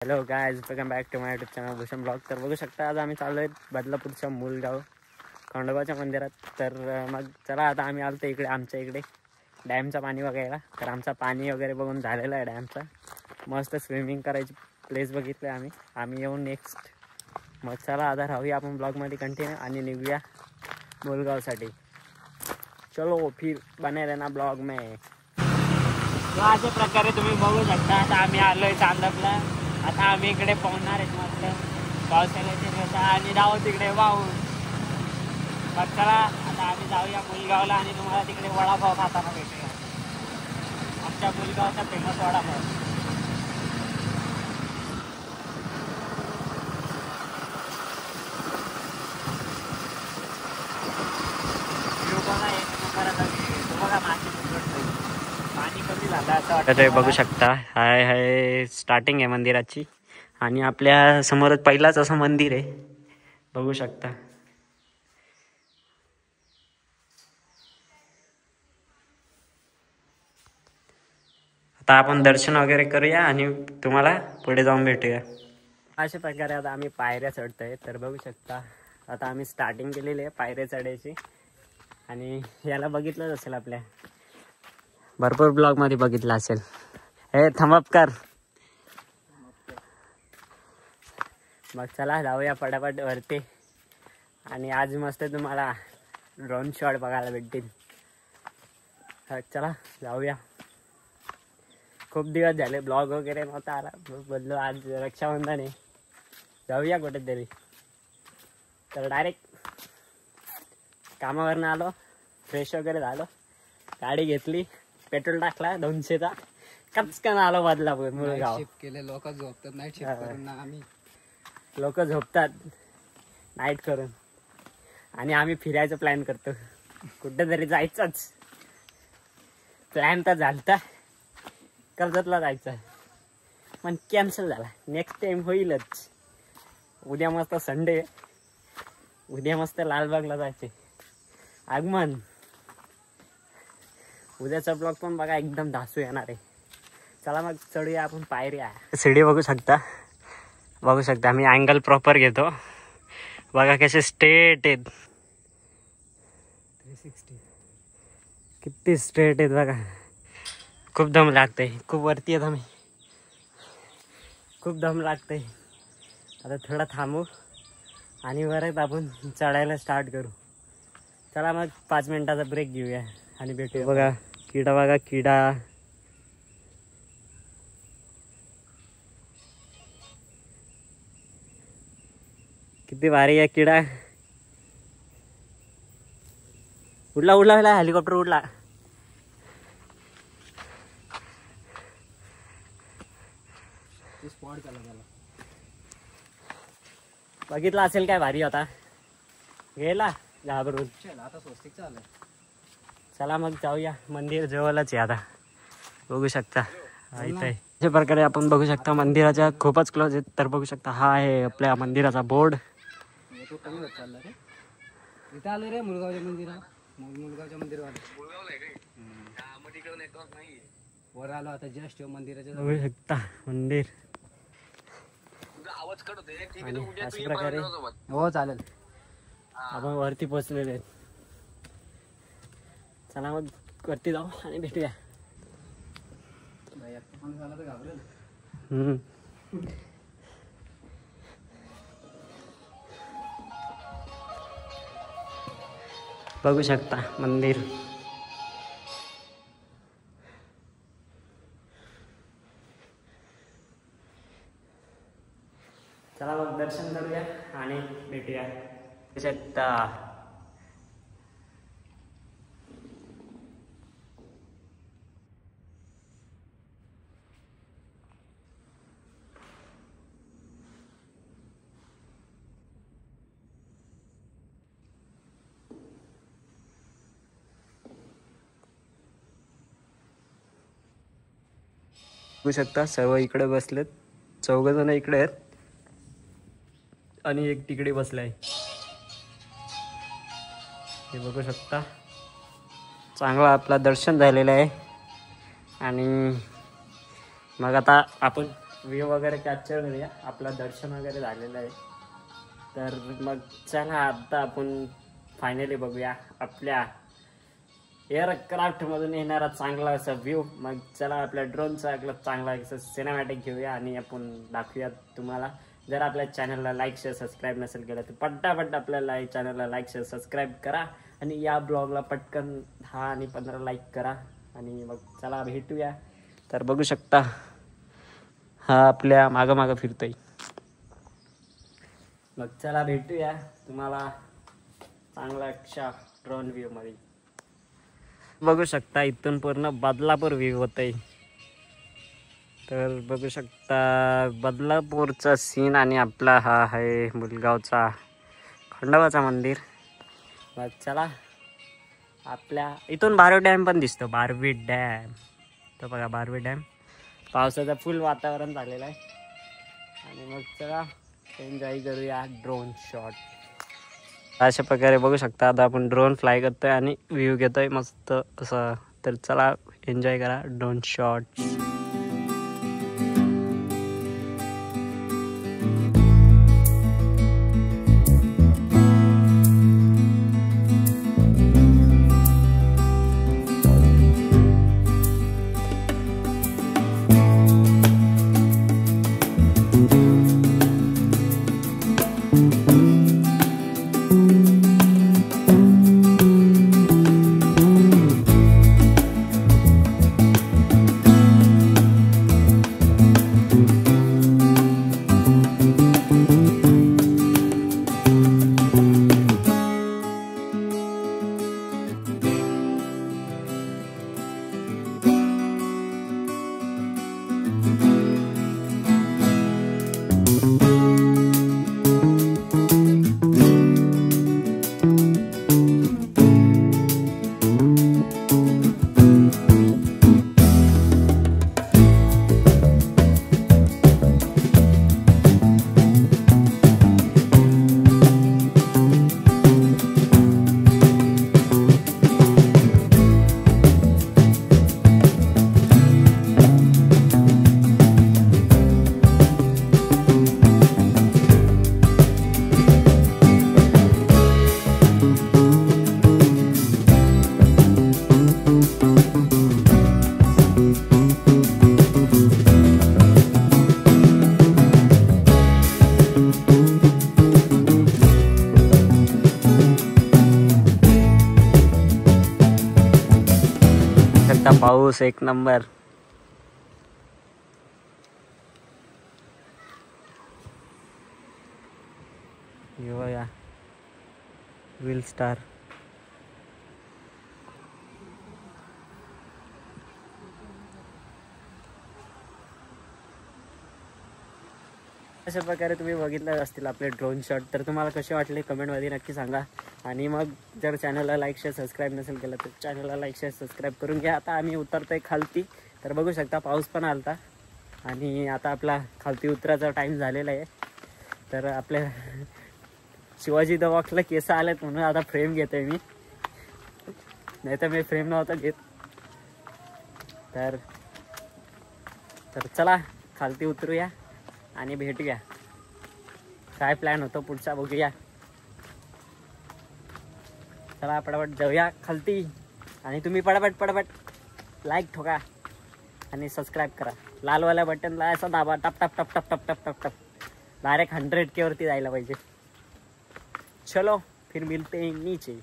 Hello guys, welcome back to my YouTube channel Bhushan blog. तर बघू शकता आज आम्ही चाललो आहे बदलापूरच्या मूलगाव खंडोबाच्या मंदिरात. तर मग चला आता आम्ही आलो इकडे आमच्या इकडे डॅमचं पाणी बघायला. तर आमचा पाणी वगैरे बघून झालेला आहे डॅमचा. मस्त स्विमिंग करायची प्लेस बघितलं आम्ही येऊन नेक्स्ट. मग चला आता राहूया आपण ब्लॉगमध्ये कंटिन्यू आणि निघूया मूलगावसाठी. चलो फिर बने रहना ब्लॉग में. अशा प्रकारे तुम्ही बघू शकता आता आम्ही आलो आहे चांदपला. आता आम्ही इकडे पोहणार आहेत मस्त पावसाळ्याचे दिवस आणि जाऊ तिकडे वाहून. मग चला आता आम्ही जाऊया मुलगावला आणि तुम्हाला तिकडे वडापाव खाताना भेटूया. आमच्या मुलगावचा फेमस वडापाव. बघा माशी पाणी कमी झालं असं वाटतं. बघू शकता हाय हाय स्टार्टिंग आहे मंदिराची आणि आपल्या समोरच पहिलाच असं मंदिर आहे बघू शकता. आता आपण दर्शन वगैरे करूया आणि तुम्हाला पुढे जाऊन भेटूया. अशा प्रकारे आता आम्ही पायऱ्या चढतोय. तर बघू शकता आता आम्ही स्टार्टिंग केलेली आहे पायऱ्या चढायची. आणि याला बघितलंच असेल, आपल्या भरपूर ब्लॉगमध्ये बघितलं असेल. हे थंबअप कर. मग चला जाऊया पटापट वरती आणि आज मस्त तुम्हाला ड्रोन शॉट बघायला भेटतील. चला जाऊया. खूप दिवस झाले ब्लॉग वगैरे नव्हता आला, बदलो आज रक्षाबंधन आहे. जाऊया कुठेतरी. तर डायरेक्ट कामावरनं आलो, फ्रेश वगैरे झालो, गाडी घेतली, पेट्रोल टाकला 200चा, कचकन आलो बदलापूर मुलगाव. केले लोक झोपतात नाईट शिफ्ट करून ना. आम्ही लोक झोपतात नाईट करून आणि आम्ही फिरायचं प्लॅन करतो. कुठेतरी जायचंच प्लॅन तर झालता, कर्जतला जायचं पण कॅन्सल झाला. नेक्स्ट टाइम होईलच. उद्या मस्त संडे, उद्या मस्त लालबागला जायचे आगमन. उद्याचा ब्लॉग पण बघा एकदम धासू येणार आहे. चला मग चढूया आपण पायऱ्या. सीडी बघू शकता मी अँगल प्रॉपर घेतो. बघा कसे स्ट्रेट आहेत, 360 किती स्ट्रेट आहेत बघा. खूप दम लागते, खूप वरती आहेत आम्ही, खूप दम लागते. आता थोडा थांबू आणि परत आपण चढायला स्टार्ट करू. चला मग 5 मिनिटाचा ब्रेक घेऊया आणि भेटूया. बघा किडा, बघा किडा. किती भारी आहे किडा. उडला उडला उडला, हेलिकॉप्टर उडला. स्पॉट झाला त्याला. बघितला असेल काय भारी होता, गेला घाबरून. आता स्वस्तिक चालू. चला मग जाऊया, मंदिर जवळच आहे आता. बघू शकता इथं आहे. अशा प्रकारे आपण बघू शकता मंदिराच्या खूपच क्लोज आहेत. तर बघू शकता हा आहे आपल्या मंदिराचा बोर्ड. कमी होत चालला रे. इथं आलो रे मुलगावच्या मंदिरात. मुलगावच्या मंदिरात वर आलो आता जस्ट मंदिराच्या. बघू शकता मंदिर. आणि अशा प्रकारे हो चालेल. आपण वरती पोहोचलेले आहेत. चला मग वरती जाऊ आणि भेटूया. बघू शकता मंदिर. चला मग दर्शन करूया आणि भेटूया. शकता बघू शकता सर्व इकडे बसलेत. 4 जण इकडे आहेत आणि एक तिकडे बसलाय. हे बघू शकता चांगलं आपलं दर्शन झालेलं आहे. आणि मग आता आपण व्ह्यू वगैरे कॅप्चर करूया. आपलं दर्शन वगैरे झालेलं आहे. तर मग चला आता आपण फायनली बघूया आपल्या एअरक्राफ्टमधून येणारा चांगला असा व्ह्यू. मग चला आपल्या ड्रोनचा चांगला असं सिनेमॅटिक घेऊया आणि आपण दाखवूया तुम्हाला. जर आपल्या चॅनलला लाईक शेअर सबस्क्राईब नसेल केलं तर पट्टापट्टा आपल्या चॅनलला लाईक शेअर सबस्क्राईब करा आणि या ब्लॉगला पटकन 10 आणि 15 लाईक करा. आणि मग चला भेटूया. तर बघू शकता हा आपल्या मागं फिरतोय. मग चला भेटूया तुम्हाला चांगला अशा ड्रोन व्ह्यू मध्ये. बघू शकता इथून पूर्ण बदलापूर व्ह्यू होतंय. तर बघू शकता बदलापूरचा सीन आणि आपला हा आहे मुलगावचा खंडोबाचा मंदिर. मग चला आपल्या इथून बारवी डॅम पण दिसतो. बारवी डॅम तो बघा, बारवी डॅम. पावसाचं फुल वातावरण झालेलं आहे. आणि मग चला एन्जॉय करूया ड्रोन शॉट. अशा प्रकारे बघू शकता आता आपण ड्रोन फ्लाय करतोय आणि व्ह्यू घेतोय मस्त असं. तर चला एन्जॉय करा ड्रोन शॉट. पाऊस एक नंबर. या व्हील स्टार. अशा प्रकारे तुम्ही बघितलं असतील आपले ड्रोन शॉट. तर तुम्हाला कसे वाटले कमेंटमध्ये नक्की सांगा. आणि मग जर चॅनलला लाईक शेअर सबस्क्राईब नसेल केलं तर चॅनलला लाईक शेअर सबस्क्राईब करून घ्या. आता आम्ही उतरतोय खालती. तर बघू शकता पाऊस पण आलता आणि आता आपला खालती उतरायचा टाईम झालेला आहे. तर आपल्या शिवाजी द वॉकला केस आलेत म्हणून आता फ्रेम घेतोय मी, नाही तर मी फ्रेम नव्हता घेत. तर चला खालती उतरूया आणि भेटूया. काय प्लॅन होतो पुढचा बघूया. चला पटापट जाऊया खालती. आणि तुम्ही पटापट लाईक ठोका आणि सबस्क्राईब करा. लालवाल्या बटनला असं दाबा, टप टप टप टप टप टप टप टप. डायरेक्ट 100K वरती जायला पाहिजे. चलो फिर मिलते हैं नीचे.